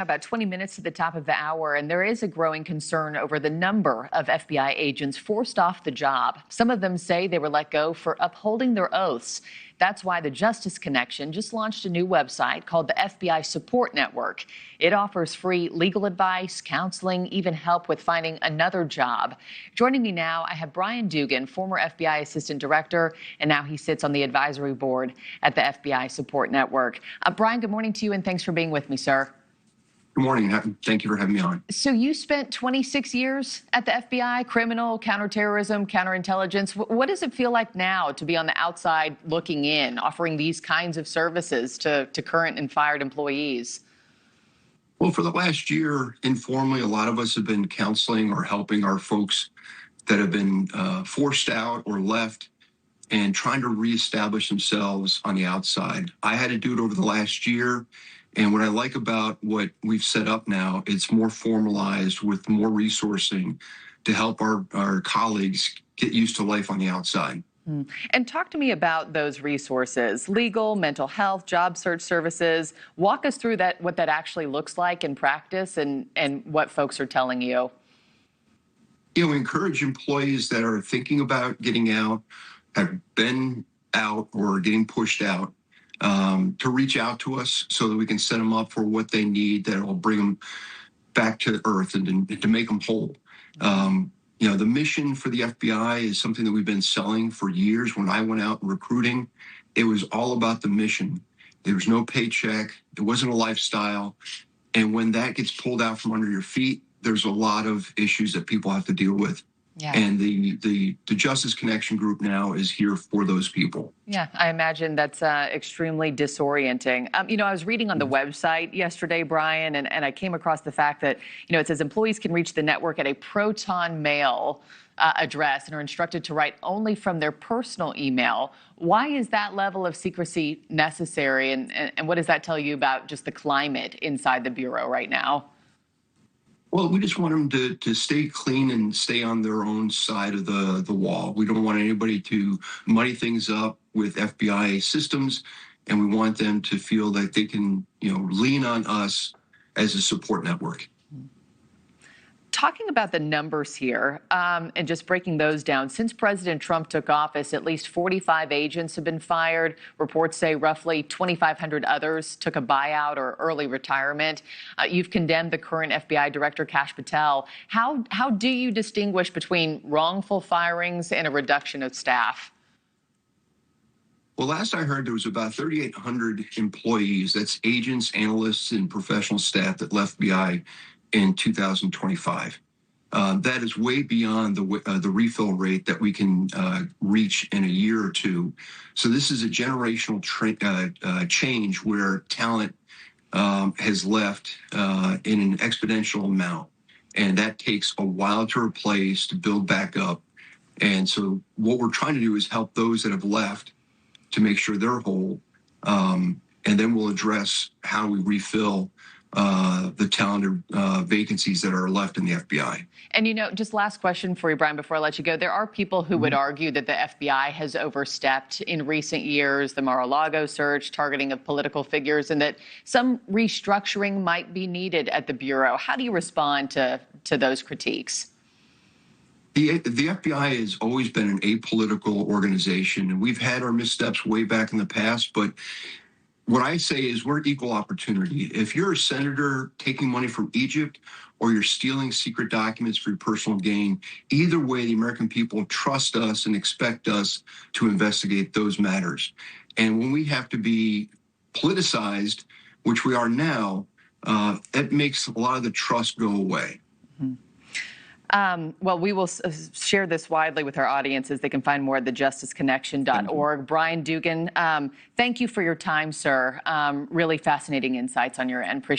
About 20 minutes to the top of the hour, and there is a growing concern over the number of FBI agents forced off the job. Some of them say they were let go for upholding their oaths. That's why the Justice Connection just launched a new website called the FBI Support Network. It offers free legal advice, counseling, even help with finding another job. Joining me now, I have Brian Dugan, former FBI Assistant Director, and now he sits on the advisory board at the FBI Support Network. Brian, good morning to you, and thanks for being with me, sir. Good morning. Thank you for having me on. So you spent 26 years at the FBI, criminal, counterterrorism, counterintelligence. What does it feel like now to be on the outside looking in, offering these kinds of services to current and fired employees? Well, for the last year, informally, a lot of us have been counseling or helping our folks that have been forced out or left and trying to reestablish themselves on the outside. I had to do it over the last year. And what I like about what we've set up now, it's more formalized with more resourcing to help our colleagues get used to life on the outside. And talk to me about those resources, legal, mental health, job search services. Walk us through that, what that actually looks like in practice and what folks are telling you. We encourage employees that are thinking about getting out, have been out or getting pushed out, to reach out to us so that we can set them up for what they need that will bring them back to earth and to make them whole. The mission for the FBI is something that we've been selling for years. When I went out recruiting, it was all about the mission. There was no paycheck. It wasn't a lifestyle. And when that gets pulled out from under your feet, there's a lot of issues that people have to deal with. Yeah. And the Justice Connection group now is here for those people. Yeah, I imagine that's extremely disorienting. I was reading on the website yesterday, Brian, and I came across the fact that, it says employees can reach the network at a Proton Mail address and are instructed to write only from their personal email. Why is that level of secrecy necessary? And what does that tell you about just the climate inside the Bureau right now? Well, we just want them to stay clean and stay on their own side of the wall. We don't want anybody to muddy things up with FBI systems, and we want them to feel that they can, lean on us as a support network. Talking about the numbers here and just breaking those down, since President Trump took office, at least 45 agents have been fired. Reports say roughly 2,500 others took a buyout or early retirement. You've condemned the current FBI Director, Kash Patel. How do you distinguish between wrongful firings and a reduction of staff? Well, last I heard, there was about 3,800 employees. That's agents, analysts, and professional staff that left FBI in 2025. That is way beyond the refill rate that we can reach in a year or two. So this is a generational change where talent has left in an exponential amount. And that takes a while to replace, to build back up. And so what we're trying to do is help those that have left to make sure they're whole. And then we'll address how we refill the talented vacancies that are left in the FBI. And, just last question for you, Brian, before I let you go. There are people who would argue that the FBI has overstepped in recent years, the Mar-a-Lago search, targeting of political figures, and that some restructuring might be needed at the Bureau. How do you respond to those critiques? The FBI has always been an apolitical organization, and we've had our missteps way back in the past, but what I say is we're equal opportunity. If you're a senator taking money from Egypt or you're stealing secret documents for your personal gain, either way, the American people trust us and expect us to investigate those matters. And when we have to be politicized, which we are now, that makes a lot of the trust go away. Well, we will share this widely with our audiences. They can find more at thejusticeconnection.org. Brian Dugan, thank you for your time, sir. Really fascinating insights on your end. Appreciate